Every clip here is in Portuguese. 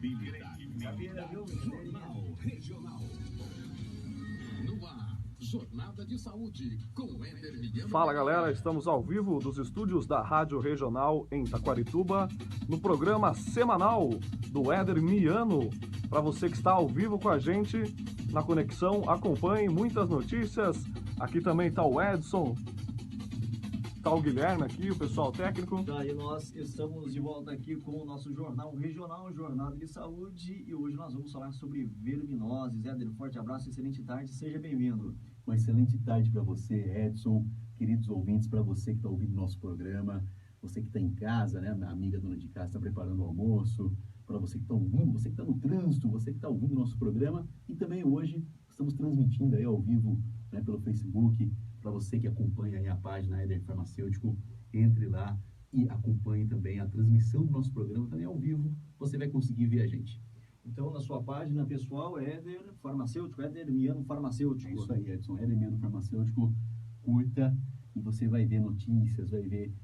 Jornal Regional. No ar, Jornada de Saúde, com Éder Miano. Fala galera, estamos ao vivo dos estúdios da Rádio Regional em Taquarituba, no programa semanal do Éder Miano. Para você que está ao vivo com a gente na conexão, acompanhe muitas notícias. Aqui também está o Edson, está o Guilherme aqui, o pessoal técnico. Tá, e nós estamos de volta aqui com o nosso Jornal Regional, Jornada de Saúde, e hoje nós vamos falar sobre verminoses. Éder, um forte abraço, excelente tarde, seja bem-vindo. Uma excelente tarde para você, Edson, queridos ouvintes, para você que está ouvindo nosso programa, você que está em casa, né, minha amiga dona de casa está preparando o almoço, para você que está ouvindo, você que está no trânsito, você que está ouvindo nosso programa, e também hoje estamos transmitindo aí ao vivo, né, pelo Facebook. Para você que acompanha aí a página Éder Farmacêutico, entre lá e acompanhe também a transmissão do nosso programa também ao vivo, você vai conseguir ver a gente. Então, na sua página pessoal, Éder Farmacêutico, Éder Miano Farmacêutico. É isso aí, Edson, Éder Miano Farmacêutico, curta e você vai ver notícias, vai ver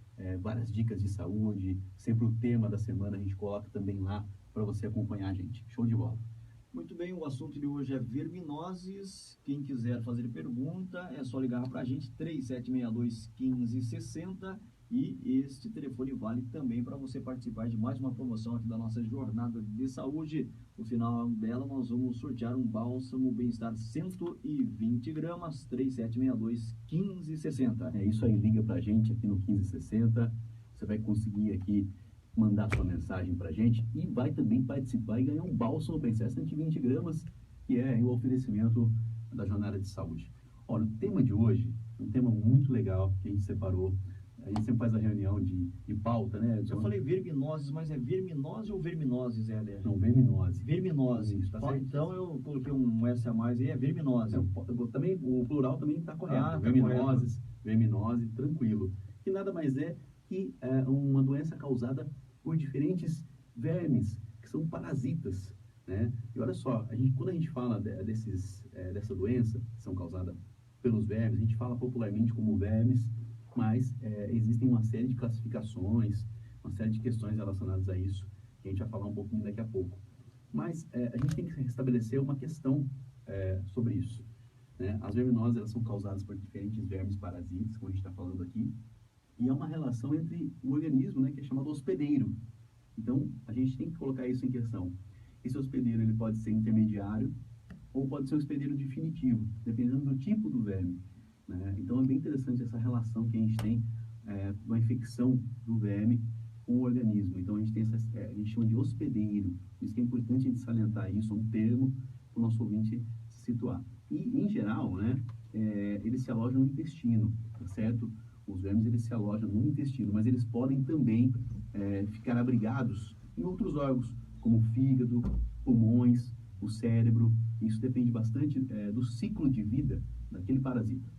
várias dicas de saúde, sempre o tema da semana a gente coloca também lá para você acompanhar a gente. Show de bola. Muito bem, o assunto de hoje é verminoses. Quem quiser fazer pergunta é só ligar para a gente, 3762-1560, e este telefone vale também para você participar de mais uma promoção aqui da nossa Jornada de Saúde. No final dela nós vamos sortear um bálsamo Bem-Estar 120 gramas, 3762-1560. É isso aí, liga para a gente aqui no 1560, você vai conseguir aqui mandar sua mensagem para a gente e vai também participar e ganhar um bálsamo Bem-Estar 120 gramas, que é o oferecimento da Jornada de Saúde. Olha, o tema de hoje é um tema muito legal que a gente separou. A gente sempre faz a reunião de pauta, né? Eu falei verminoses, mas é verminose ou verminoses, Éder? Não, verminose. Verminose, Isso, tá certo? Então eu coloquei um S a mais aí, é verminose. Também, o plural também está correto. Tá verminoses, correto. verminose, tranquilo. Que nada mais é que uma doença causada por diferentes vermes, que são parasitas, né? E olha só, quando a gente fala dessa doença, que são causadas pelos vermes, a gente fala popularmente como vermes, mas existem uma série de classificações, uma série de questões relacionadas a isso, que a gente vai falar um pouquinho daqui a pouco. Mas a gente tem que estabelecer uma questão sobre isso, né? As verminoses, elas são causadas por diferentes vermes parasitas, como a gente está falando aqui, e há uma relação entre o organismo, né, que é chamado hospedeiro. Então, a gente tem que colocar isso em questão. Esse hospedeiro, ele pode ser intermediário ou pode ser um hospedeiro definitivo, dependendo do tipo do verme, né? Então, é bem interessante essa relação que a gente tem uma infecção do verme com o organismo. Então, a gente tem a gente chama de hospedeiro. Por isso que é importante a gente salientar isso, é um termo para o nosso ouvinte se situar. E, em geral, né, eles se alojam no intestino, tá certo? Os vermes, eles se alojam no intestino, mas eles podem também ficar abrigados em outros órgãos, como o fígado, pulmões, o cérebro. Isso depende bastante do ciclo de vida daquele parasita.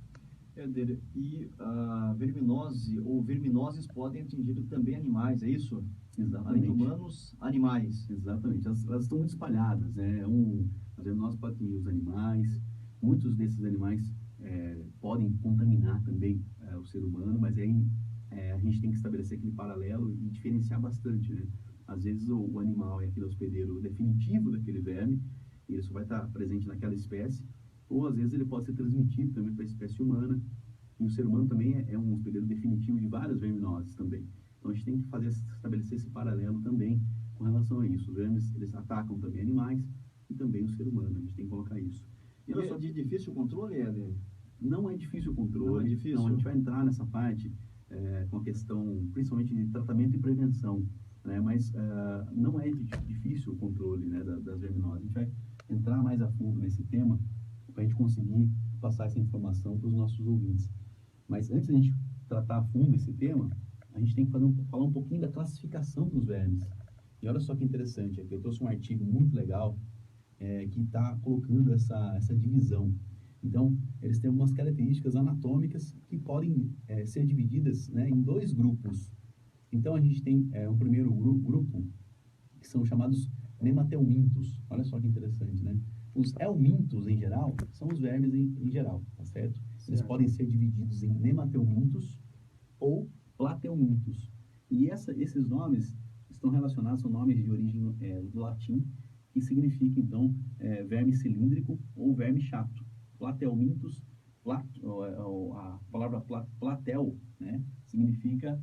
Éder, e a verminose ou verminoses podem atingir também animais, é isso? Exatamente. Além de humanos, animais. Exatamente. Elas estão muito espalhadas, né? As verminoses podem atingir os animais, muitos desses animais podem contaminar também o ser humano, mas aí a gente tem que estabelecer aquele paralelo e diferenciar bastante, né? Às vezes o animal é aquele hospedeiro definitivo daquele verme, e ele só vai estar presente naquela espécie, ou às vezes ele pode ser transmitido também para a espécie humana, e o ser humano também é um hospedeiro definitivo de várias verminoses também. Então a gente tem que estabelecer esse paralelo também com relação a isso. Os vermes, eles atacam também animais e também o ser humano, a gente tem que colocar isso. E é de difícil controle, Éder? Não é difícil o controle. Não é difícil? Não, a gente vai entrar nessa parte com a questão, principalmente de tratamento e prevenção, né? Mas não é difícil o controle, né, das verminoses. A gente vai entrar mais a fundo nesse tema para a gente conseguir passar essa informação para os nossos ouvintes. Mas antes de a gente tratar a fundo esse tema, a gente tem que falar um pouquinho da classificação dos vermes. E olha só que interessante, aqui eu trouxe um artigo muito legal que está colocando essa divisão. Então, eles têm algumas características anatômicas que podem ser divididas, né, em dois grupos. Então, a gente tem um primeiro grupo, que são chamados nemateumintos. Olha só que interessante, né? Os helmintos, em geral, são os vermes em geral, tá certo? Eles podem ser divididos em nemateumintos ou plateumintos. E esses nomes estão relacionados, são nomes de origem do latim, que significa, então, verme cilíndrico ou verme chato. Platelminthus, a palavra platel, né, significa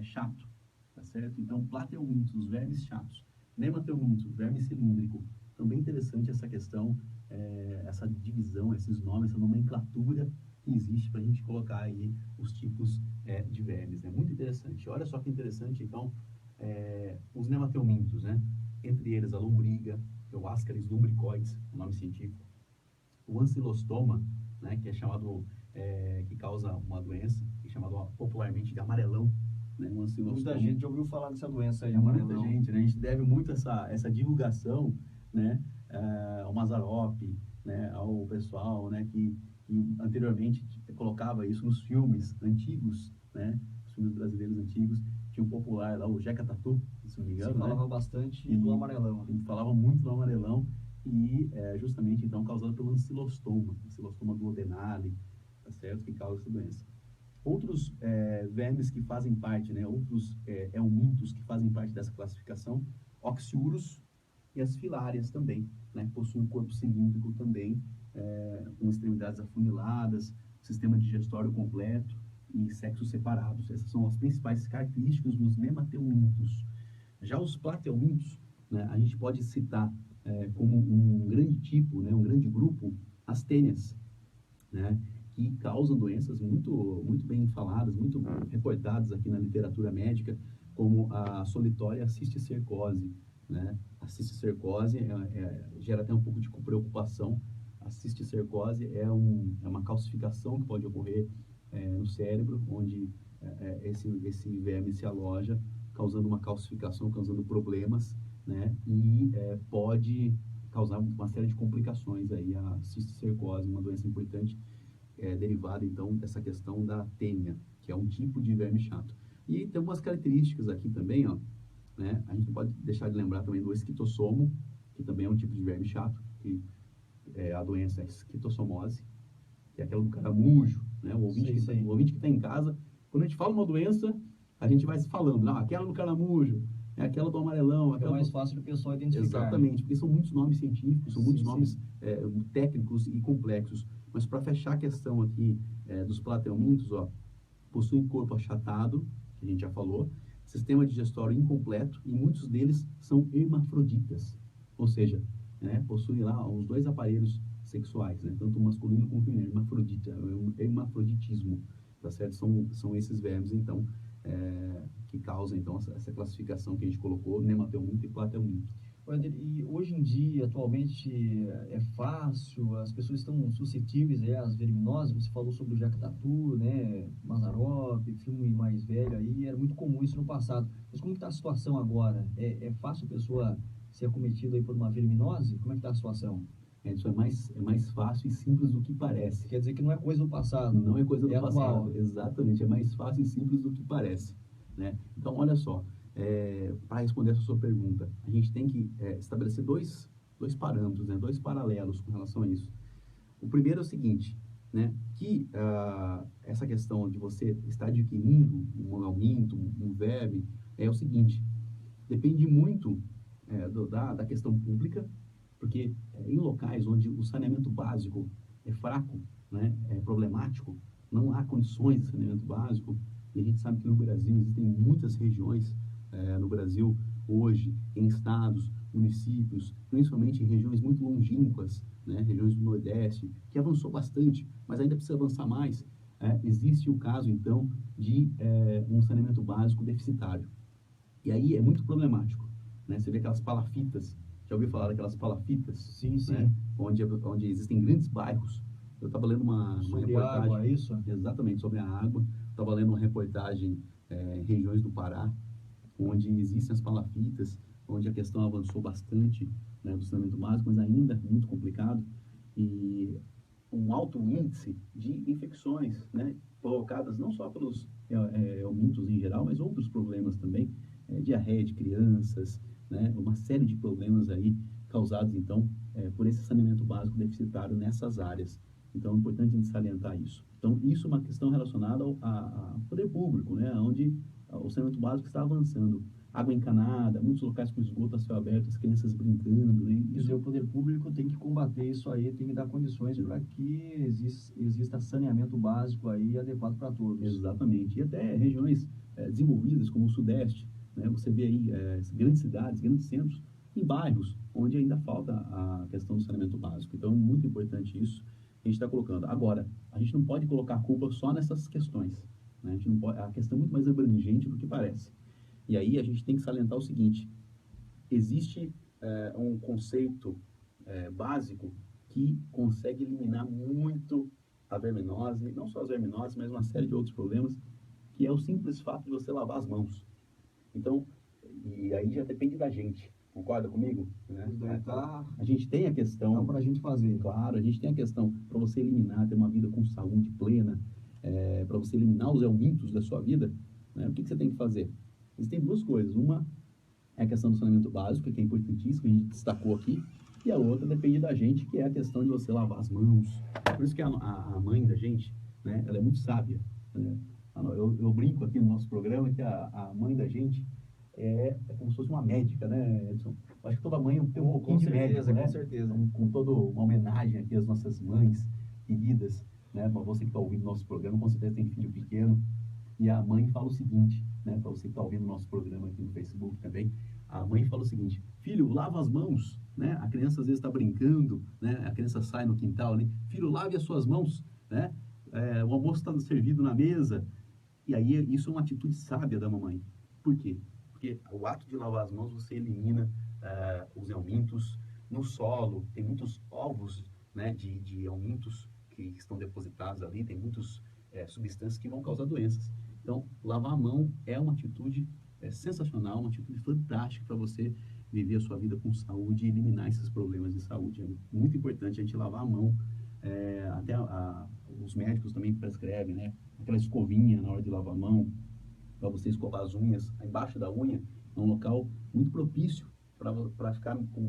chato, tá certo? Então, platelminthus, vermes chatos. Nematelminthus, verme cilíndrico. Então, bem interessante essa questão, essa divisão, esses nomes, essa nomenclatura que existe para a gente colocar aí os tipos de vermes, né? Muito interessante. Olha só que interessante, então, os nematelminthus, né? Entre eles a lombriga, que é o Ascaris lumbricoides, o nome científico. O ancilostoma, né? Que é chamado, que causa uma doença, que é chamado popularmente de amarelão, né? Um ancilostoma. Muita gente já ouviu falar dessa doença aí, Muita amarelão. gente, né? A gente deve muito essa divulgação, né? Ao Mazzaropi, né? Ao pessoal, né? Que anteriormente colocava isso nos filmes antigos, né? Os filmes brasileiros antigos. Tinha um popular lá, o Jeca Tatu, se não me engano, Se falava né? bastante do amarelão. Ele falava muito do amarelão e justamente, então, causado pelo ancilostoma duodenale, tá certo? Que causa essa doença. Outros vermes que fazem parte, né? Outros helminthos que fazem parte dessa classificação, Oxyurus e as filárias também, né? Possuem um corpo cilíndrico também, com extremidades afuniladas, sistema digestório completo e sexos separados. Essas são as principais características dos nematelminthus. Já os platelminthus, né, a gente pode citar como um grande tipo, né, um grande grupo, as tênias, né, que causam doenças muito, muito bem faladas, muito reportadas aqui na literatura médica, como a solitória cisticercose, né? A cisticercose gera até um pouco de preocupação. A cisticercose é uma calcificação que pode ocorrer no cérebro, onde esse verme se aloja, causando uma calcificação, causando problemas, né? E pode causar uma série de complicações aí, a cisticercose, uma doença importante, derivada, então, dessa questão da tênia, que é um tipo de verme chato. E tem umas características aqui também, ó, né? A gente não pode deixar de lembrar também do esquitossomo, que também é um tipo de verme chato, que a doença é a esquistossomose, que é aquela do caramujo, né? O ouvinte que está em casa, quando a gente fala uma doença, a gente vai se falando, aquela do caramujo, aquela do amarelão. É mais fácil do pessoal identificar. Exatamente, porque são muitos nomes científicos, são muitos nomes técnicos e complexos. Mas para fechar a questão aqui dos platelminthus, ó, possuem corpo achatado, que a gente já falou, sistema digestório incompleto, e muitos deles são hermafroditas, ou seja, possuem lá os dois aparelhos sexuais, né, tanto o masculino quanto o feminino, hermafroditismo, tá certo? São esses vermes, então, que causam, então, essa classificação que a gente colocou, nematelminto e platelminto. E hoje em dia, atualmente, é fácil, as pessoas estão suscetíveis às verminoses. Você falou sobre o Jeca Tatu, né, Mazzaropi, filme mais velho aí, era muito comum isso no passado. Mas como está a situação agora? É fácil a pessoa ser acometida aí por uma verminose? Como é que está a situação? Isso é mais fácil e simples do que parece. Quer dizer que não é coisa do passado. Não é coisa do passado, atual. Exatamente, é mais fácil e simples do que parece, né? Então, olha só, para responder essa sua pergunta, a gente tem que estabelecer dois parâmetros, né, dois paralelos com relação a isso. O primeiro é o seguinte, né, que essa questão de você estar adquirindo um helminto, um verme, é o seguinte, depende muito da questão pública, porque em locais onde o saneamento básico é fraco, né, é problemático, não há condições de saneamento básico, e a gente sabe que no Brasil existem muitas regiões no Brasil hoje, em estados, municípios, principalmente em regiões muito longínquas, né, regiões do Nordeste, que avançou bastante, mas ainda precisa avançar mais. Existe o caso, então, de um saneamento básico deficitário. E aí é muito problemático, né? Você vê aquelas palafitas, já ouviu falar daquelas palafitas? Sim, sim. Né? Onde existem grandes bairros. Eu estava lendo uma reportagem... Água, é isso? Exatamente, sobre a água. Estava lendo uma reportagem em regiões do Pará, onde existem as palafitas, onde a questão avançou bastante, né, do saneamento básico, mas ainda muito complicado, e um alto índice de infecções, né, provocadas não só pelos helminthos em geral, mas outros problemas também, diarreia de crianças, né, uma série de problemas aí causados, então, por esse saneamento básico deficitário nessas áreas. Então, é importante a gente salientar isso. Então, isso é uma questão relacionada ao poder público, né, onde o saneamento básico está avançando. água encanada, muitos locais com esgoto a céu aberto, as crianças brincando, né? Quer dizer, o poder público tem que combater isso aí, tem que dar condições para que exista saneamento básico aí adequado para todos. Exatamente. E até regiões desenvolvidas, como o Sudeste, né? Você vê aí grandes cidades, grandes centros, em bairros onde ainda falta a questão do saneamento básico. Então, muito importante isso que a gente está colocando. Agora, a gente não pode colocar a culpa só nessas questões, né? A gente não pode, a questão é muito mais abrangente do que parece. E aí a gente tem que salientar o seguinte: existe um conceito básico que consegue eliminar muito a verminose, não só as verminoses, mas uma série de outros problemas, que é o simples fato de você lavar as mãos. Então, e aí já depende da gente, concorda comigo? Né? A gente tem a questão... para a gente fazer. Claro, a gente tem a questão para você eliminar, ter uma vida com saúde plena, para você eliminar os eumintos da sua vida, né? O que você tem que fazer? Existem duas coisas. Uma é a questão do saneamento básico, que é importantíssimo, que a gente destacou aqui, e a outra depende da gente, que é a questão de você lavar as mãos. Por isso que a mãe da gente, né, ela é muito sábia, né? Eu brinco aqui no nosso programa que a mãe da gente é como se fosse uma médica, né, Edson? Eu acho que toda mãe tem um pouquinho de médico, né? Com certeza. Com toda uma homenagem aqui às nossas mães queridas, né? Para você que está ouvindo nosso programa, com certeza tem filho pequeno, e a mãe fala o seguinte, né? Para você que está ouvindo nosso programa aqui no Facebook também, a mãe fala o seguinte: filho, lava as mãos, né? A criança às vezes está brincando, né? A criança sai no quintal ali, filho, lave as suas mãos, né? O almoço está servido na mesa. E aí isso é uma atitude sábia da mamãe. Por quê? Porque o ato de lavar as mãos, você elimina os eumintos no solo. Tem muitos ovos, né, de eumintos que estão depositados ali, tem muitas substâncias que vão causar doenças. Então, lavar a mão é uma atitude sensacional, uma atitude fantástica para você viver a sua vida com saúde e eliminar esses problemas de saúde. É muito importante a gente lavar a mão. Até os médicos também prescrevem, né? Aquela escovinha na hora de lavar a mão, para você escovar as unhas. Embaixo da unha é um local muito propício para ficar com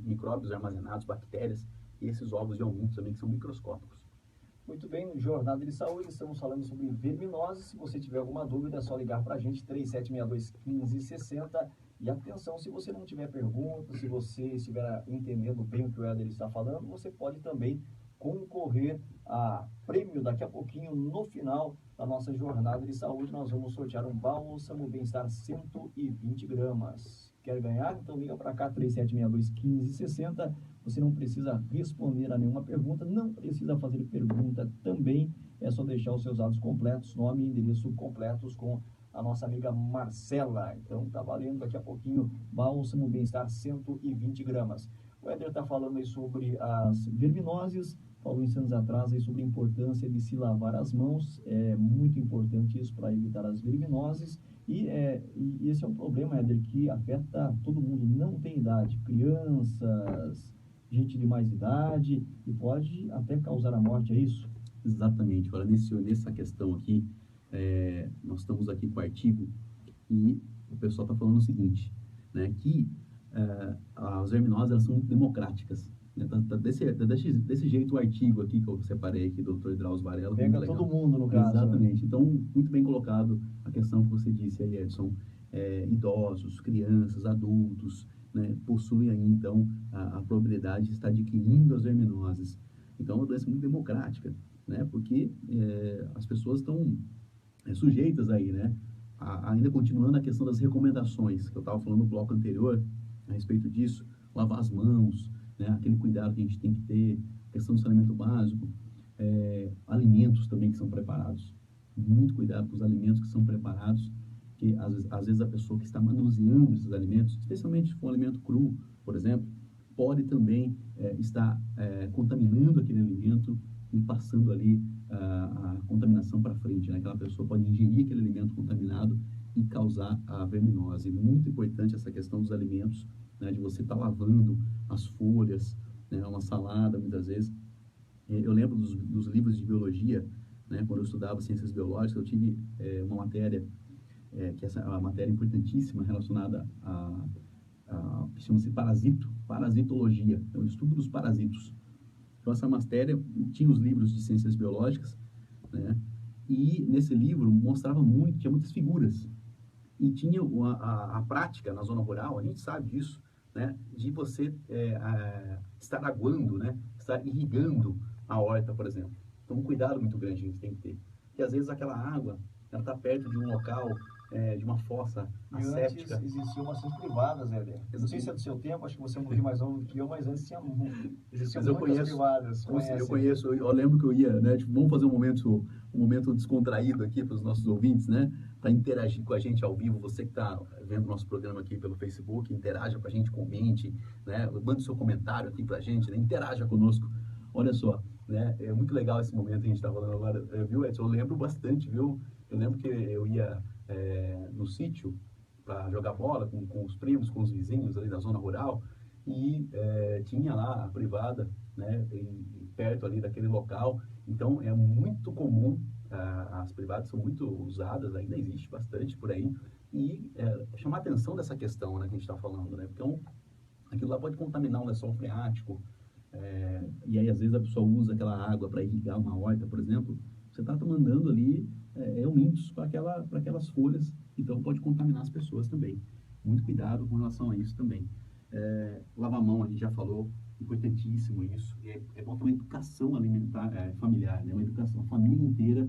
micróbios armazenados, bactérias, e esses ovos de aumento também, que são microscópicos. Muito bem, no Jornada de Saúde estamos falando sobre verminose. Se você tiver alguma dúvida, é só ligar para a gente, 3762-1560. E atenção, se você não tiver pergunta, se você estiver entendendo bem o que o Éder está falando, você pode também concorrer a prêmio daqui a pouquinho. No final da nossa Jornada de Saúde, nós vamos sortear um Bálsamo Bem-Estar 120 gramas. Quer ganhar? Então liga para cá, 3762-1560. Você não precisa responder a nenhuma pergunta, não precisa fazer pergunta também. É só deixar os seus dados completos, nome e endereço completos com a nossa amiga Marcela. Então tá valendo daqui a pouquinho Bálsamo Bem-Estar 120 gramas. O Éder está falando aí sobre as verminoses, falou instantes atrás aí sobre a importância de se lavar as mãos. É muito importante isso para evitar as verminoses. E esse é um problema, Éder, que afeta todo mundo, não tem idade, crianças, gente de mais idade, e pode até causar a morte, é isso? Exatamente. Olha, nessa questão aqui, nós estamos aqui com o artigo e o pessoal está falando o seguinte, né, que as verminoses, elas são muito democráticas. Né? Desse jeito o artigo aqui que eu separei aqui, do Dr. Drauzio Varela. Pega todo mundo, no caso. Exatamente. Né? Então, muito bem colocado a questão que você disse aí, Edson. Idosos, crianças, adultos, né, possuem aí, então, a probabilidade de estar adquirindo as verminoses. Então, é uma doença muito democrática, né, porque as pessoas estão sujeitas aí, né, ainda continuando a questão das recomendações, que eu estava falando no bloco anterior, a respeito disso, lavar as mãos, né, aquele cuidado que a gente tem que ter, questão do saneamento básico, alimentos também que são preparados, muito cuidado com os alimentos que são preparados, que às vezes a pessoa que está manuseando esses alimentos, especialmente se for um alimento cru, por exemplo, pode também estar contaminando aquele alimento e passando ali a contaminação para frente, né? Aquela pessoa pode ingerir aquele alimento contaminado e causar a verminose. Muito importante essa questão dos alimentos, né? De você estar lavando as folhas, né? Uma salada, muitas vezes. Eu lembro dos livros de biologia, né? Quando eu estudava ciências biológicas, eu tive uma matéria, que essa é uma matéria importantíssima relacionada que chama-se parasitologia, é o estudo dos parasitos. Então, essa matéria tinha os livros de ciências biológicas, né? E nesse livro mostrava tinha muitas figuras. E tinha a prática na zona rural, a gente sabe disso, né, de você estar aguando, né, estar irrigando a horta, por exemplo. Então, um cuidado muito grande a gente tem que ter. Porque, às vezes, aquela água, ela está perto de um local, de uma fossa asséptica. Antes existiam maçãs privadas, Éder. Não sei se é do seu tempo, acho que você é um pouquinho mais novo do que eu, mas antes existiam muitas privadas. Eu conheço, eu lembro que eu ia, né, tipo, vamos fazer um momento descontraído aqui para os nossos ouvintes, né, para interagir com a gente ao vivo. Você que está vendo o nosso programa aqui pelo Facebook, interaja com a gente, comente, né, mande seu comentário aqui para a gente, né, interaja conosco. Olha só, né, é muito legal esse momento que a gente está falando agora, viu, Edson? Eu lembro bastante, viu? Eu lembro que eu ia no sítio para jogar bola com os primos, com os vizinhos ali da zona rural, e tinha lá a privada, né, perto ali daquele local. Então é muito comum, as privadas são muito usadas, ainda existe bastante por aí, e chamar a atenção dessa questão, né, que a gente está falando, né? Então aquilo lá pode contaminar um lençol freático, e aí às vezes a pessoa usa aquela água para irrigar uma horta, por exemplo. Você está mandando ali eumintos para aquelas folhas, então pode contaminar as pessoas também. Muito cuidado com relação a isso também. Lavar a mão, a gente já falou, importantíssimo isso. É bom ter uma educação alimentar, familiar, né? Uma educação, a família inteira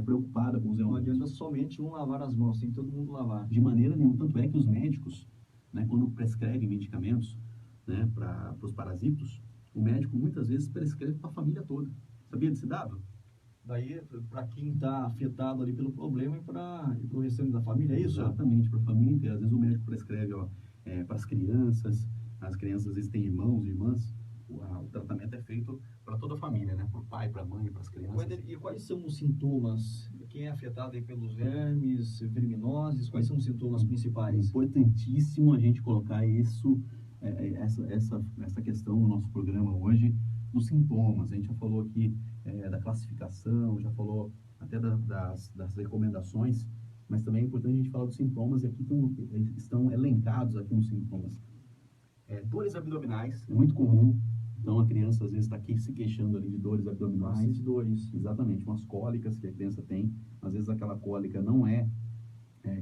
preocupada com os eumintos. Não adianta somente um lavar as mãos, tem que todo mundo lavar. De maneira nenhuma, tanto é que os médicos, né, quando prescrevem medicamentos, né, para os parasitos, o médico muitas vezes prescreve para a família toda. Sabia desse dado? Daí, para quem está afetado ali pelo problema e para o restante da família, é isso? Exatamente, para a família inteira. Às vezes o médico prescreve para as crianças às vezes têm irmãos e irmãs, o tratamento é feito para toda a família, né? Para o pai, para a mãe, para as crianças. E quais são os sintomas? Quem é afetado aí pelos vermes, verminoses, quais são os sintomas principais? É importantíssimo a gente colocar essa questão no nosso programa hoje, dos sintomas. A gente já falou aqui da classificação, já falou até das recomendações, mas também é importante a gente falar dos sintomas, e aqui estão elencados aqui uns sintomas. Dores abdominais, é muito comum. Então a criança às vezes está aqui se queixando ali de dores abdominais. Dores. Exatamente, umas cólicas que a criança tem. Às vezes aquela cólica não é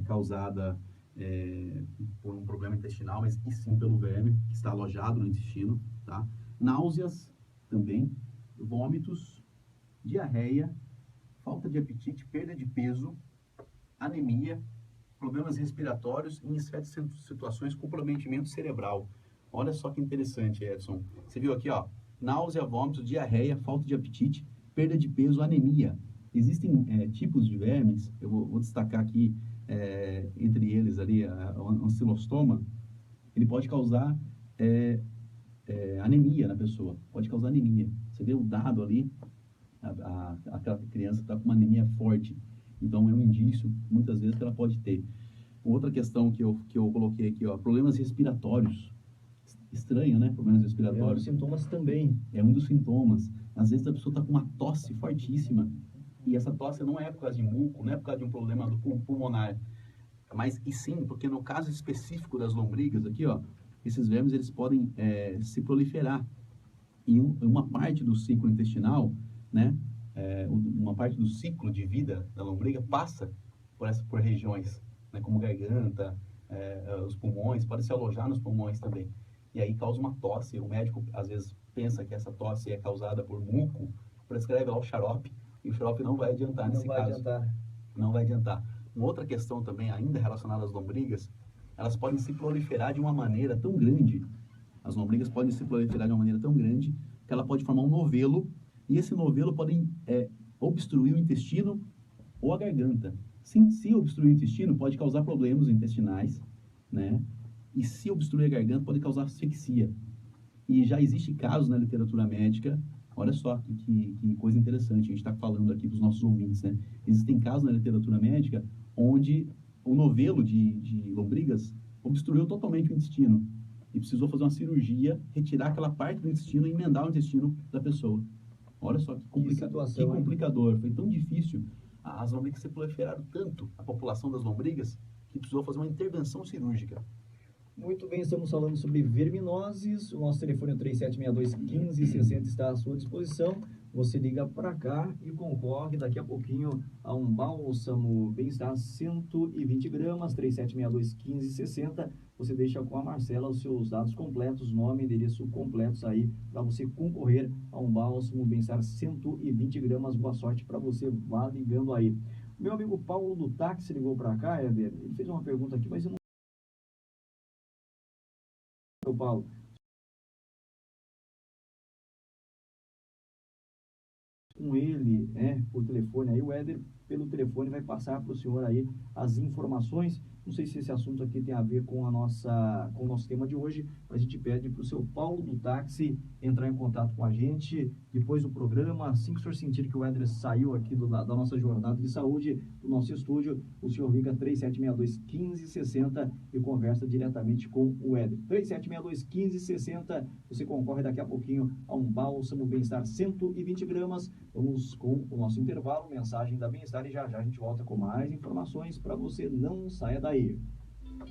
causada por um problema intestinal, mas e sim pelo verme que está alojado no intestino, tá? Náuseas também, vômitos, diarreia, falta de apetite, perda de peso, anemia, problemas respiratórios e, em certas situações, comprometimento cerebral. Olha só que interessante, Edson. Você viu aqui, ó, náusea, vômitos, diarreia, falta de apetite, perda de peso, anemia. Existem tipos de vermes, eu vou destacar aqui, entre eles ali, o ancilostoma. Ele pode causar anemia na pessoa, pode causar anemia. Você vê o dado ali, aquela criança está com uma anemia forte, então é um indício, muitas vezes, que ela pode ter. Outra questão que eu coloquei aqui, ó, problemas respiratórios. Estranho, né? Problemas respiratórios. É um dos sintomas também. É um dos sintomas. Às vezes a pessoa está com uma tosse fortíssima, e essa tosse não é por causa de muco, não é por causa de um problema do pulmonar, mas e sim, porque no caso específico das lombrigas aqui, ó, esses vermes eles podem se proliferar. E uma parte do ciclo intestinal, né, uma parte do ciclo de vida da lombriga passa por regiões, né, como garganta, os pulmões, pode se alojar nos pulmões também. E aí causa uma tosse. O médico às vezes pensa que essa tosse é causada por muco, prescreve lá o xarope, e o xarope não vai adiantar nesse caso. Não vai adiantar. Uma outra questão também, ainda relacionada às lombrigas, elas podem se proliferar de uma maneira tão grande. As lombrigas podem se proliferar de uma maneira tão grande que ela pode formar um novelo, e esse novelo pode obstruir o intestino ou a garganta. Se obstruir o intestino, pode causar problemas intestinais, né? E se obstruir a garganta, pode causar asfixia. E já existe casos na literatura médica, olha só que coisa interessante, a gente está falando aqui para os nossos ouvintes, né? Existem casos na literatura médica onde o novelo de lombrigas obstruiu totalmente o intestino e precisou fazer uma cirurgia, retirar aquela parte do intestino e emendar o intestino da pessoa. Olha só que complicador, foi tão difícil. As lombrigas se proliferaram tanto, a população das lombrigas, que precisou fazer uma intervenção cirúrgica. Muito bem, estamos falando sobre verminoses. O nosso telefone é 3762-1560, está à sua disposição. Você liga para cá e concorre daqui a pouquinho a um bálsamo Bem-Estar 120 gramas, 3762-1560. Você deixa com a Marcela os seus dados completos, nome, endereço completos aí, para você concorrer a um bálsamo Bem-Estar 120 gramas. Boa sorte para você, vá ligando aí. Meu amigo Paulo do táxi ligou para cá, Éder. Ele fez uma pergunta aqui, mas eu não... Paulo, com ele, por telefone aí, o Éder, pelo telefone, vai passar para o senhor aí as informações. Não sei se esse assunto aqui tem a ver com o nosso tema de hoje, mas a gente pede para o seu Paulo do táxi entrar em contato com a gente depois do programa. Assim que o senhor sentir que o Éder saiu aqui da nossa jornada de saúde, do nosso estúdio, o senhor liga 3762-1560 e conversa diretamente com o Éder. 3762-1560, você concorre daqui a pouquinho a um bálsamo Bem-Estar 120 gramas. Vamos com o nosso intervalo, mensagem da Bem-Estar, e já a gente volta com mais informações para você. Não saia daí.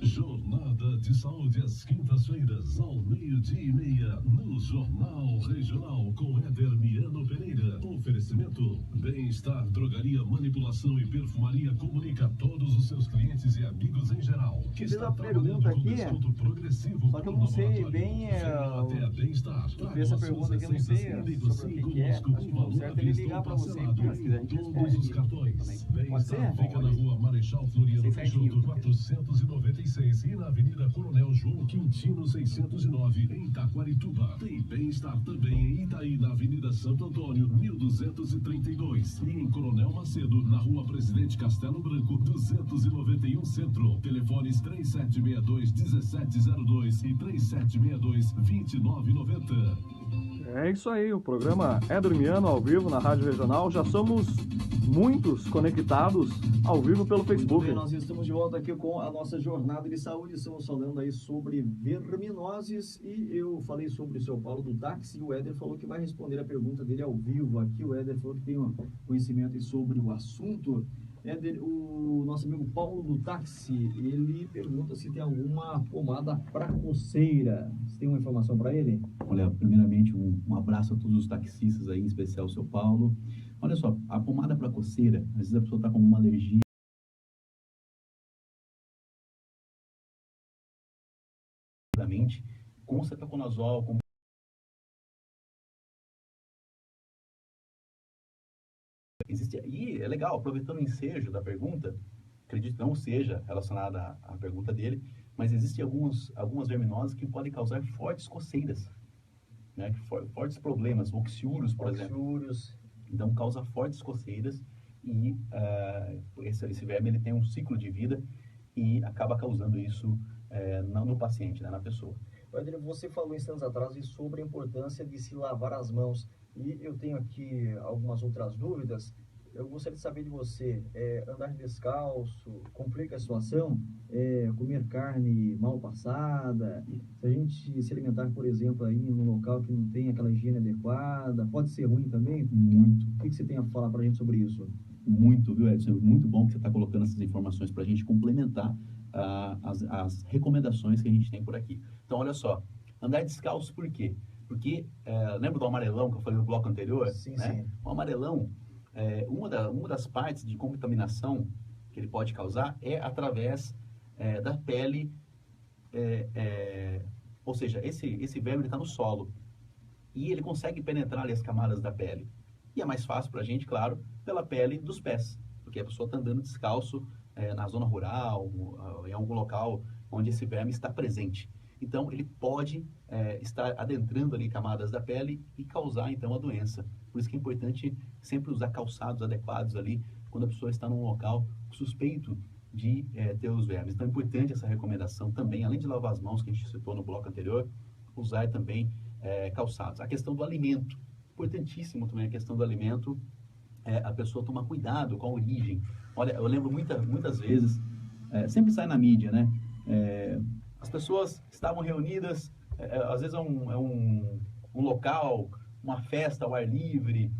Jornada de Saúde às quintas-feiras, ao 12:30, no Jornal Regional, com Edermiano Pereira. Oferecimento: Bem-Estar, Drogaria, Manipulação e Perfumaria comunica a todos os seus clientes e amigos em geral. Que Fiz está a pergunta aqui, desconto progressivo, só que eu não sei bem, até a Bem-Estar. eu fiz essa pergunta aqui, eu não sei sobre o que é. Acho que o certo é ele ligar para você, mas quiser a gente todos os cartões. Pode ser? Fica na Rua Marechal Floriano Peixoto, 496, e na Avenida Coronel João Quintino 609, em Taquarituba. Tem Bem-Estar também em Itaí, na Avenida Santo Antônio, 1232. E em Coronel Macedo, na Rua Presidente Castelo Branco, 291 Centro. Telefones 3762-1702 e 3762-2990. É isso aí, o programa Edermiano ao vivo na Rádio Regional. Já somos muitos conectados ao vivo pelo Facebook. Muito bem, nós estamos de volta aqui com a nossa jornada de saúde. Estamos falando aí sobre verminoses e eu falei sobre o seu Paulo do táxi e o Éder falou que vai responder a pergunta dele ao vivo aqui. O Éder falou que tem um conhecimento sobre o assunto. Éder, o nosso amigo Paulo do táxi, ele pergunta se tem alguma pomada para coceira. Você tem uma informação para ele? Olha, primeiramente um abraço a todos os taxistas aí, em especial o seu Paulo. Olha só, a pomada para coceira, às vezes a pessoa está com uma alergia, com cetaconazol, com... Existe, e é legal, aproveitando o ensejo da pergunta, acredito que não seja relacionada à pergunta dele, mas existem algumas verminoses que podem causar fortes coceiras, né? Fortes problemas, oxiúrios, por exemplo. Então causa fortes coceiras e esse verme ele tem um ciclo de vida e acaba causando isso no paciente, né, na pessoa. Éder, você falou instantes atrás sobre a importância de se lavar as mãos e eu tenho aqui algumas outras dúvidas. Eu gostaria de saber de você, andar descalço complica a situação? Comer carne mal passada? Se a gente se alimentar, por exemplo, aí num local que não tem aquela higiene adequada, pode ser ruim também? Muito. O que você tem a falar para a gente sobre isso? Muito, viu, Edson? Muito bom que você está colocando essas informações para a gente complementar as recomendações que a gente tem por aqui. Então, olha só, andar descalço por quê? Porque, lembra do amarelão que eu falei no bloco anterior? Sim, né? sim. O amarelão, uma das partes de contaminação que ele pode causar é através da pele, ou seja, esse verme está no solo e ele consegue penetrar ali as camadas da pele. E é mais fácil para a gente, claro, pela pele dos pés, porque a pessoa está andando descalço na zona rural, em algum local onde esse verme está presente. Então, ele pode estar adentrando ali camadas da pele e causar, então, a doença. Por isso que é importante sempre usar calçados adequados ali, quando a pessoa está num local suspeito de ter os vermes. Então, é importante essa recomendação também, além de lavar as mãos, que a gente citou no bloco anterior, usar também calçados. A questão do alimento, importantíssimo também a questão do alimento, a pessoa tomar cuidado com a origem. Olha, eu lembro muitas vezes, sempre sai na mídia, né? As pessoas estavam reunidas, às vezes é um local, uma festa ao ar livre,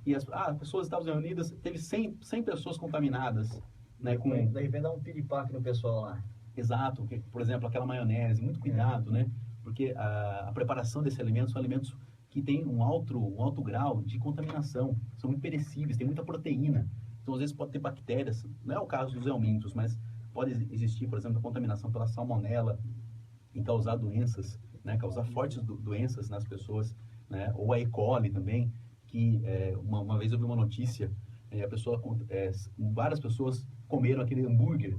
e as pessoas estavam reunidas, teve 100 pessoas contaminadas. Né, Daí vem dar um piripaque no pessoal lá. Exato, por exemplo, aquela maionese, muito cuidado, né? Porque a preparação desse alimento são alimentos que têm um alto grau de contaminação, são muito perecíveis, tem muita proteína. Então, às vezes, pode ter bactérias, não é o caso dos eumintos, mas pode existir, por exemplo, a contaminação pela salmonela e causar doenças, né? Causar fortes doenças nas pessoas, né? Ou a E. coli também, que uma vez eu vi uma notícia, várias pessoas comeram aquele hambúrguer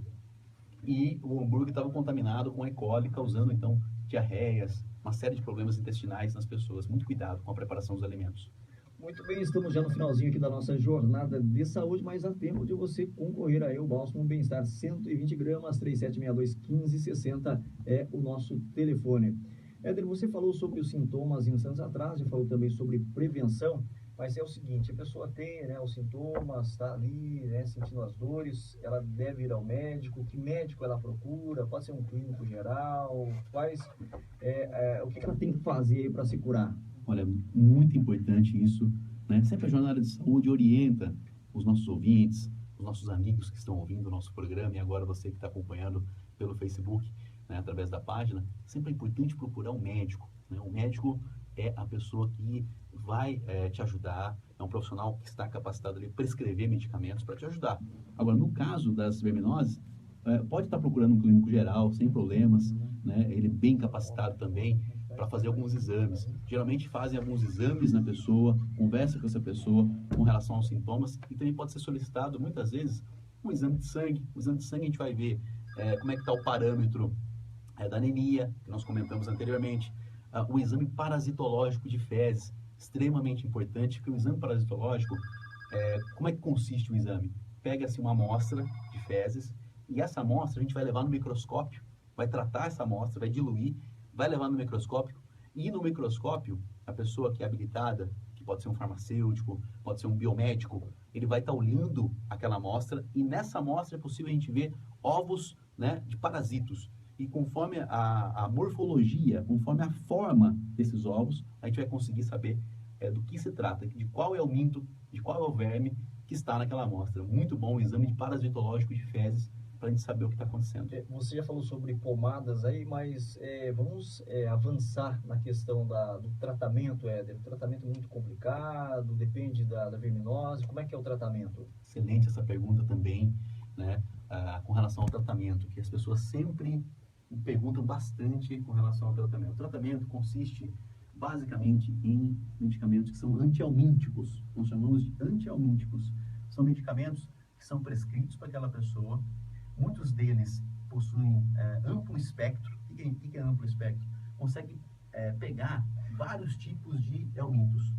e o hambúrguer estava contaminado com E. coli, causando, então, diarreias, uma série de problemas intestinais nas pessoas. Muito cuidado com a preparação dos alimentos. Muito bem, estamos já no finalzinho aqui da nossa jornada de saúde, mas há tempo de você concorrer aí ao Bálsamo Bem-Estar 120 gramas, 3762-1560 é o nosso telefone. Éder, você falou sobre os sintomas instantes atrás, já falou também sobre prevenção, mas é o seguinte, a pessoa tem, né, os sintomas, está ali, né, sentindo as dores, ela deve ir ao médico, que médico ela procura, pode ser um clínico geral, o que ela tem que fazer para se curar? Olha, muito importante isso, né? Sempre a Jornada de Saúde orienta os nossos ouvintes, os nossos amigos que estão ouvindo o nosso programa e agora você que está acompanhando pelo Facebook, né, através da página, sempre é importante procurar um médico, né? O médico é a pessoa que vai te ajudar, é um profissional que está capacitado a prescrever medicamentos para te ajudar. Agora, no caso das verminoses, pode estar procurando um clínico geral, sem problemas, né? Ele é bem capacitado também para fazer alguns exames. Geralmente fazem alguns exames na pessoa, conversa com essa pessoa com relação aos sintomas e também pode ser solicitado, muitas vezes, um exame de sangue. O exame de sangue a gente vai ver como é que está o parâmetro da anemia, que nós comentamos anteriormente. O exame parasitológico de fezes, extremamente importante, porque o exame parasitológico, como é que consiste o exame? Pega-se uma amostra de fezes e essa amostra a gente vai levar no microscópio, vai tratar essa amostra, vai diluir, vai levar no microscópio e no microscópio a pessoa que é habilitada, que pode ser um farmacêutico, pode ser um biomédico, ele vai estar olhando aquela amostra e nessa amostra é possível a gente ver ovos, né, de parasitos. E conforme a morfologia, conforme a forma desses ovos, a gente vai conseguir saber do que se trata, de qual é o minto, de qual é o verme que está naquela amostra. Muito bom o exame de parasitológico de fezes para a gente saber o que está acontecendo. Você já falou sobre pomadas aí, mas vamos avançar na questão do tratamento, Éder. O tratamento é muito complicado, depende da verminose. Como é que é o tratamento? Excelente essa pergunta também, né? Com relação ao tratamento, que as pessoas sempre perguntam bastante com relação ao tratamento. O tratamento consiste basicamente em medicamentos que são antihelmínticos. Nós chamamos de antihelmínticos. São medicamentos que são prescritos para aquela pessoa. Muitos deles possuem amplo espectro. O que é amplo espectro? Consegue pegar vários tipos de helmintos,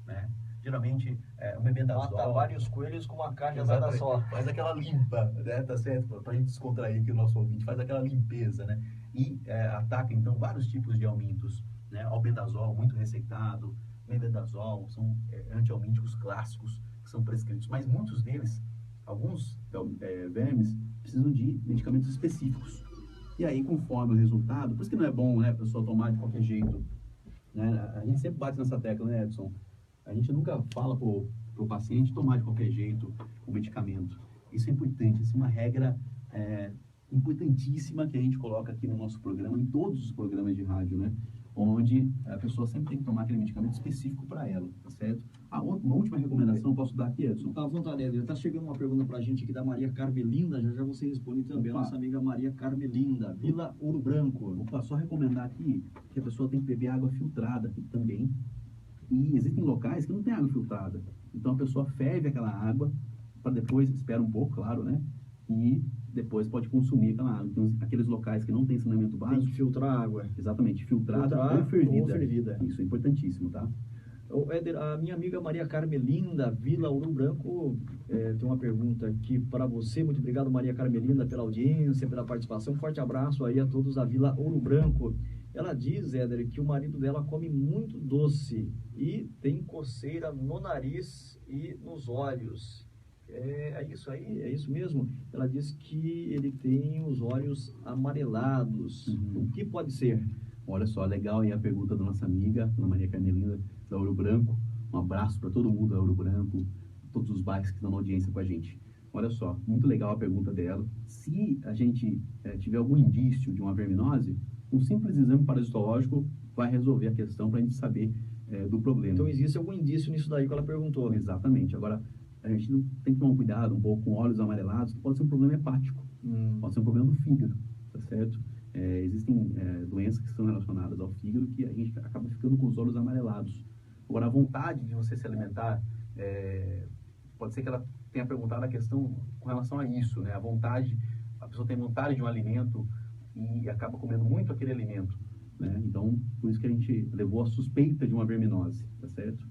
né? Geralmente, o mebendazol... Mata vários coelhos com uma carga só. Faz aquela limpa, né? Tá certo? Para a gente descontrair aqui o nosso ouvinte, faz aquela limpeza, né? E ataca, então, vários tipos de helmintos, né? Albendazol, muito receitado, mebendazol, são antihelmínticos clássicos que são prescritos. Mas muitos deles, alguns vermes, precisam de medicamentos específicos. E aí, conforme o resultado, por isso que não é bom, né, a pessoa tomar de qualquer jeito, né? A gente sempre bate nessa tecla, né, Edson? A gente nunca fala para o paciente tomar de qualquer jeito o medicamento. Isso é importante, isso é uma regra importantíssima que a gente coloca aqui no nosso programa, em todos os programas de rádio, né? Onde a pessoa sempre tem que tomar aquele medicamento específico para ela, tá certo? Uma última recomendação, posso dar aqui, Edson? À vontade, Edson. Está chegando uma pergunta para a gente aqui da Maria Carmelinda, já você responde também. Opa. A nossa amiga Maria Carmelinda, Vila Ouro Branco. Opa, só recomendar aqui que a pessoa tem que beber água filtrada também. E existem locais que não tem água filtrada. Então a pessoa ferve aquela água, para depois, espera um pouco, claro, né? E depois pode consumir aquela água. Então, aqueles locais que não tem saneamento básico... Tem que filtrar a água. Exatamente, filtrada ou fervida. Isso é importantíssimo, tá? Éder, a minha amiga Maria Carmelinda, Vila Ouro Branco, tem uma pergunta aqui para você. Muito obrigado, Maria Carmelinda, pela audiência, pela participação. Um forte abraço aí a todos da Vila Ouro Branco. Ela diz, Éder, que o marido dela come muito doce e tem coceira no nariz e nos olhos. É isso aí? É isso mesmo? Ela diz que ele tem os olhos amarelados. O que pode ser? Olha só, legal aí a pergunta da nossa amiga, Ana Maria Carmelinda, da Ouro Branco. Um abraço para todo mundo da Ouro Branco, todos os bairros que estão na audiência com a gente. Olha só, muito legal a pergunta dela. Se a gente tiver algum indício de uma verminose, um simples exame parasitológico vai resolver a questão para a gente saber do problema. Então existe algum indício nisso daí que ela perguntou. Exatamente. Agora, a gente tem que tomar um cuidado um pouco com olhos amarelados, que pode ser um problema hepático, pode ser um problema do fígado, tá certo? Existem doenças que são relacionadas ao fígado que a gente acaba ficando com os olhos amarelados. Agora, a vontade de você se alimentar, pode ser que ela tenha perguntado a questão com relação a isso, né? A pessoa tem vontade de um alimento e acaba comendo muito aquele alimento, né? Então, por isso que a gente levou a suspeita de uma verminose, tá certo?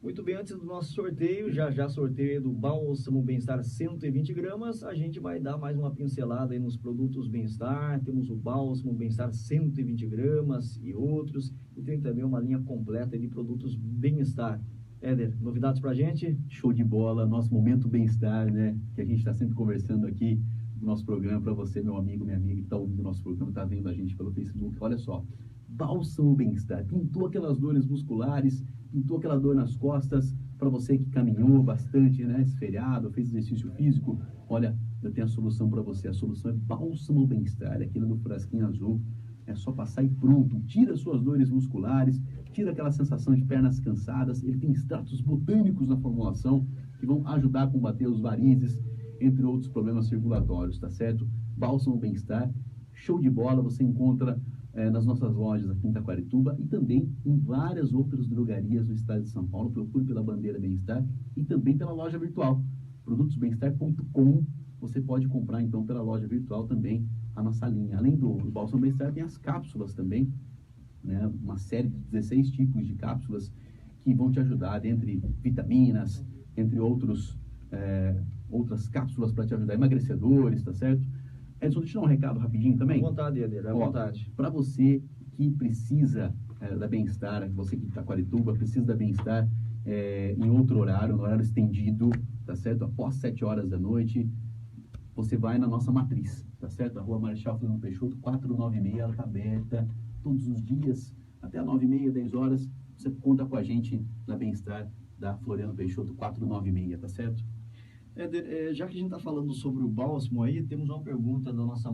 Muito bem, antes do nosso sorteio, já sorteio do Bálsamo Bem-Estar 120 gramas, a gente vai dar mais uma pincelada aí nos produtos Bem-Estar. Temos o Bálsamo Bem-Estar 120 gramas e outros, e tem também uma linha completa de produtos Bem-Estar. Éder, novidades pra gente? Show de bola, nosso momento Bem-Estar, né? Que a gente está sempre conversando aqui no nosso programa para você, meu amigo, minha amiga, que está ouvindo o nosso programa, está vendo a gente pelo Facebook. Olha só, Bálsamo Bem-Estar, pintou aquelas dores musculares, pintou aquela dor nas costas, para você que caminhou bastante, né, esse feriado, fez exercício físico, olha, eu tenho a solução para você, a solução é Bálsamo Bem-Estar, aquele do frasquinho azul, é só passar e pronto, tira suas dores musculares, tira aquela sensação de pernas cansadas, ele tem extratos botânicos na formulação, que vão ajudar a combater os varizes, entre outros problemas circulatórios, tá certo? Bálsamo Bem-Estar, show de bola, você encontra nas nossas lojas aqui em Taquarituba e também em várias outras drogarias do estado de São Paulo. Procure pela bandeira Bem-Estar e também pela loja virtual, produtosbemestar.com. Você pode comprar então pela loja virtual também a nossa linha. Além do Bálsamo Bem-Estar, tem as cápsulas também, né? Uma série de 16 tipos de cápsulas que vão te ajudar, entre vitaminas, entre outras cápsulas para te ajudar, emagrecedores, tá certo? Edson, deixa eu dar um recado rapidinho também. À vontade, Éder, à vontade. Para você que precisa da Bem-Estar, você que está em Taquarituba, precisa da Bem-Estar em outro horário, no horário estendido, tá certo? Após 7 horas da noite, você vai na nossa matriz, tá certo? A Rua Marechal Floriano Peixoto, 496, ela está aberta todos os dias, até 9h30, 10 horas, você conta com a gente na Bem-Estar da Floriano Peixoto, 496, tá certo? Éder, já que a gente está falando sobre o bálsamo aí, temos uma pergunta da nossa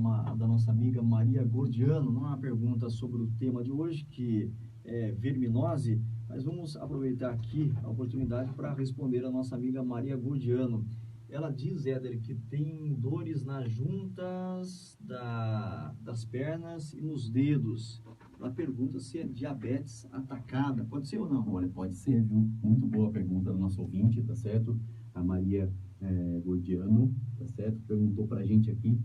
amiga Maria Gordiano, não é uma pergunta sobre o tema de hoje, que é verminose, mas vamos aproveitar aqui a oportunidade para responder a nossa amiga Maria Gordiano. Ela diz, Éder, que tem dores nas juntas das pernas e nos dedos. Ela pergunta se é diabetes atacada. Pode ser ou não? Olha, pode ser, viu? Muito boa a pergunta do nosso ouvinte, tá certo? A Maria Gordiano, tá certo? Perguntou pra gente aqui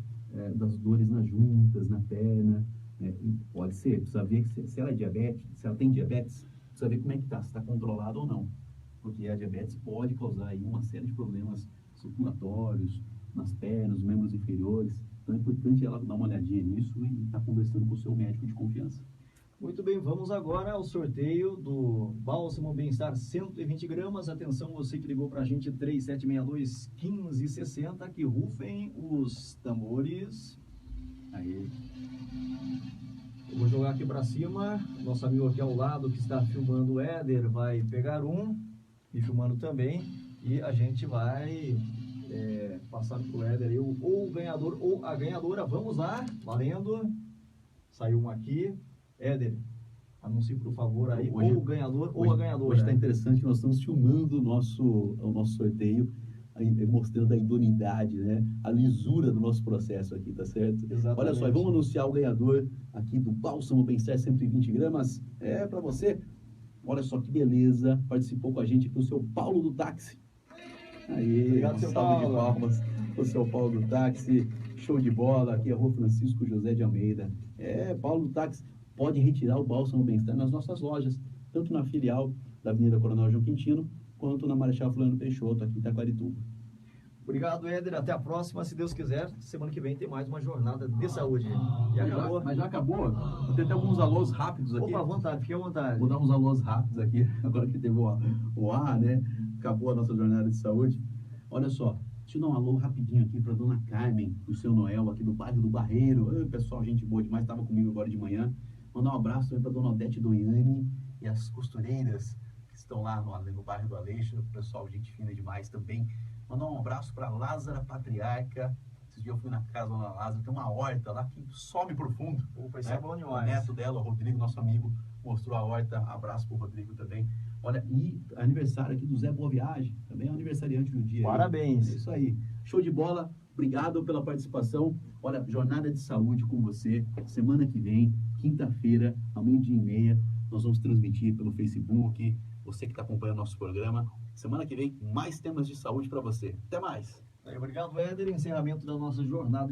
das dores nas juntas, na perna. Pode ser, precisa ver se ela é diabética, se ela tem diabetes, precisa ver como é que tá, se está controlado ou não. Porque a diabetes pode causar aí uma série de problemas circulatórios, nas pernas, nos membros inferiores. Então é importante ela dar uma olhadinha nisso e estar conversando com o seu médico de confiança. Muito bem, vamos agora ao sorteio do Bálsamo Bem-Estar 120 gramas. Atenção, você que ligou para a gente, 3762-1560, que rufem os tambores. Aí. Eu vou jogar aqui para cima. Nosso amigo aqui ao lado, que está filmando o Éder, vai pegar um, e filmando também. E a gente vai passar para o Éder aí, ou o ganhador ou a ganhadora. Vamos lá, valendo. Saiu um aqui. Éder, anuncie por favor aí, hoje, ou o ganhador ou a ganhadora. Hoje está interessante que nós estamos filmando o nosso sorteio, mostrando a idoneidade, né? A lisura do nosso processo aqui, tá certo? Exatamente. Olha só, vamos anunciar o ganhador aqui do Bálsamo Bem-Estar 120 gramas. Para você. Olha só que beleza, participou com a gente aqui o seu Paulo do Táxi. Aí, obrigado, seu salve Paulo. de palmas, o seu Paulo do Táxi, show de bola, aqui é a Rua Francisco José de Almeida. Paulo do Táxi. Pode retirar o Bálsamo Bem-Estar nas nossas lojas, tanto na filial da Avenida Coronel João Quintino, quanto na Marechal Floriano Peixoto, aqui em Taquarituba. Obrigado, Éder. Até a próxima, se Deus quiser. Semana que vem tem mais uma jornada de saúde. E acabou. Mas já acabou? Vou ter até alguns alôs rápidos aqui. Opa, à vontade, fique à vontade. Vou dar uns alôs rápidos aqui, agora que teve o ar, né? Acabou a nossa jornada de saúde. Olha só, deixa eu dar um alô rapidinho aqui para dona Carmen, do seu Noel, aqui do bairro do Barreiro. Pessoal, gente boa demais, estava comigo agora de manhã. Mandar um abraço também para dona Odete Doiane e as costureiras que estão lá no bairro do Aleixo, pessoal, gente fina demais também. Mandar um abraço para Lázara Patriarca. Esses dias eu fui na casa da Dona Lázara, tem uma horta lá que some pro fundo. Vai ser bom demais. O neto dela, o Rodrigo, nosso amigo, mostrou a horta. Abraço pro Rodrigo também. Olha, e aniversário aqui do Zé Boa Viagem, também é aniversariante do dia. Parabéns. É isso aí. Show de bola. Obrigado pela participação. Olha, Jornada de Saúde com você. Semana que vem, quinta-feira, ao 12h30, nós vamos transmitir pelo Facebook. Você que está acompanhando nosso programa. Semana que vem, mais temas de saúde para você. Até mais. Obrigado, Éder. Encerramento da nossa jornada.